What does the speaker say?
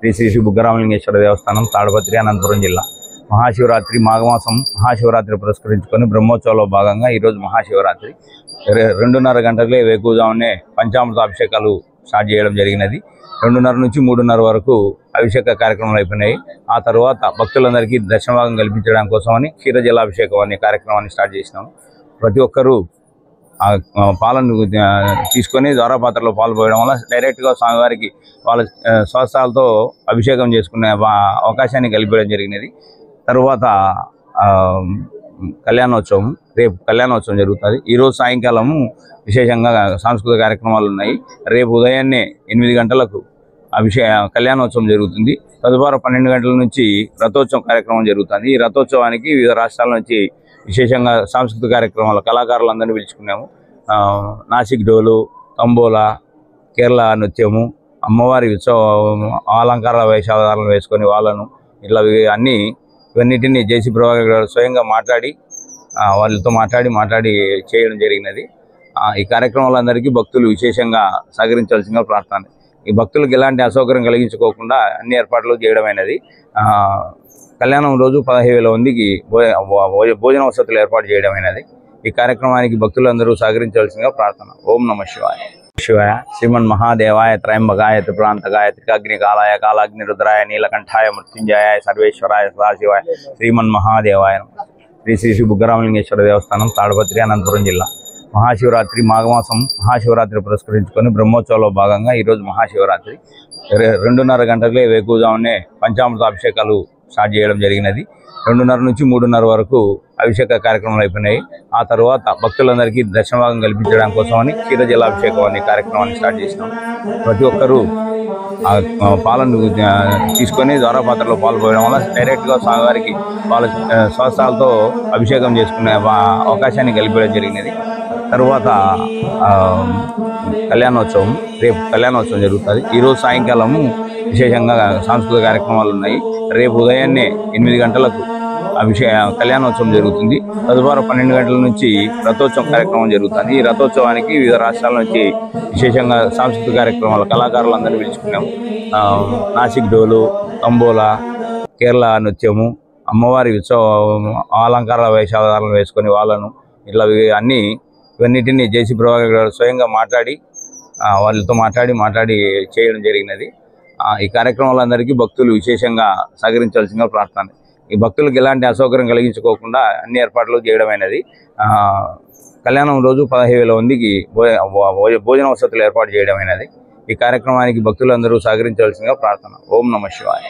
శ్రీ బుగ్గరామలింగేశ్వర దేవస్థానం తాడపత్రి అనంతపురం జిల్లా మహాశివరాత్రి మాఘమాసం మహాశివరాత్రి పురస్కరించుకొని బ్రహ్మోత్సవంలో భాగంగా ఈరోజు మహాశివరాత్రి 2:30 గంటలకే వేకువజామునే పంచామృతాభిషేకాలు స్టార్ట్ చేయడం జరిగినది. 2:30 నుంచి 3:30 వరకు అభిషేక కార్యక్రమాలు అయిపోయినాయి. ఆ తర్వాత భక్తులందరికీ దర్శనభాగం కల్పించడం కోసమని క్షీరజలాభిషేకం అనే కార్యక్రమాన్ని స్టార్ట్ చేసినాము. ప్రతి ఒక్కరూ పాలను తీసుకొని ద్వారపాత్రలో పాలు పోయడం వల్ల డైరెక్ట్గా స్వామివారికి వాళ్ళ స్వస్థాలతో అభిషేకం చేసుకునే అవకాశాన్ని కల్పించడం జరిగినది. తరువాత కళ్యాణోత్సవం, రేపు కళ్యాణోత్సవం జరుగుతుంది. ఈరోజు సాయంకాలము విశేషంగా సాంస్కృతిక కార్యక్రమాలు ఉన్నాయి. రేపు ఉదయాన్నే 8 గంటలకు కళ్యాణోత్సవం జరుగుతుంది. తదుపరి 12 గంటల నుంచి రథోత్సవం కార్యక్రమం జరుగుతుంది. ఈ రథోత్సవానికి వివిధ రాష్ట్రాల నుంచి విశేషంగా సాంస్కృతిక కార్యక్రమాలు కళాకారులందరినీ పిలుచుకున్నాము. నాసిక్ డోలు, తంబోలా, కేరళ నృత్యము, అమ్మవారి అలంకార వేషాధారాలను వేసుకొని వాళ్ళను ఇట్లా ఇవన్నిటిని జేసీ ప్రభాకర్ గారు స్వయంగా వాళ్ళతో మాట్లాడి చేయడం జరిగినది. ఈ కార్యక్రమాలందరికీ భక్తులు విశేషంగా సహకరించాల్సిందిగా ప్రార్థన. ఈ భక్తులకు ఎలాంటి అసౌకర్యం కలిగించుకోకుండా అన్ని ఏర్పాట్లు చేయడమైనది. కళ్యాణం రోజు 15,000 మందికి భోజన వసతులు ఏర్పాటు చేయడమైనది. ఈ కార్యక్రమానికి భక్తులందరూ సహకరించాల్సిందిగా ప్రార్థన. ఓం నమః శివాయ. శివాయ శ్రీమన్ మహాదేవాయ త్రయంబకాయ త్రిపురాంతకాయ త్రికాగ్ని కాలాయ కాలాగ్ని రుద్రాయ నీలకంఠాయ మృత్యుంజయాయ సర్వేశ్వరాయ సదాశివాయ శ్రీమన్ మహాదేవాయ. శ్రీ బుగ్గరామలింగేశ్వర దేవస్థానం తాడపత్రి అనంతపురం జిల్లా మహాశివరాత్రి మాఘమాసం మహాశివరాత్రి పురస్కరించుకొని బ్రహ్మోత్సవంలో భాగంగా ఈరోజు మహాశివరాత్రి 2:30 గంటలకే వేకువజామునే పంచామృతాభిషేకాలు స్టార్ట్ చేయడం జరిగినది. 2:30 నుంచి 3:30 వరకు అభిషేక కార్యక్రమాలు అయిపోయినాయి. ఆ తర్వాత భక్తులందరికీ దర్శనభాగం కల్పించడం కోసమని క్షీరజలాభిషేకం అనే కార్యక్రమాన్ని స్టార్ట్ చేసినాం. ప్రతి ఒక్కరూ పాలను తీసుకొని ద్వారపాత్రలో పాలు పోయడం వల్ల డైరెక్ట్గా స్వామివారికి వాళ్ళ స్వస్థాలతో అభిషేకం చేసుకునే అవకాశాన్ని కల్పించడం జరిగినది. తరువాత కళ్యాణోత్సవం, రేపు కళ్యాణోత్సవం జరుగుతుంది. ఈరోజు సాయంకాలము విశేషంగా సాంస్కృతిక కార్యక్రమాలు ఉన్నాయి. రేపు ఉదయాన్నే 8 గంటలకు కళ్యాణోత్సవం జరుగుతుంది. తదుపరి 12 గంటల నుంచి రథోత్సవం కార్యక్రమం జరుగుతుంది. ఈ రథోత్సవానికి వివిధ రాష్ట్రాల నుంచి విశేషంగా సాంస్కృతిక కార్యక్రమాలు కళాకారులందరినీ పిలుచుకున్నాము. నాసిక్ డోలు, తంబోలా, కేరళ నృత్యము, అమ్మవారి అలంకార వేషాధారాలను వేసుకొని వాళ్ళను ఇట్లా ఇవన్నిటిని జేసీ ప్రభాకర్ గారు స్వయంగా వాళ్ళతో మాట్లాడి చేయడం జరిగినది. ఈ కార్యక్రమాలందరికీ భక్తులు విశేషంగా సహకరించాల్సిందిగా ప్రార్థన. ఈ భక్తులకు ఎలాంటి అసౌకర్యం కలిగించుకోకుండా అన్ని ఏర్పాట్లు చేయడమైనది. కళ్యాణం రోజు 15,000 మందికి భోజన వసతులు ఏర్పాటు చేయడమైనది. ఈ కార్యక్రమానికి భక్తులందరూ సహకరించాల్సిందిగా ప్రార్థన. ఓం నమః శివాయ.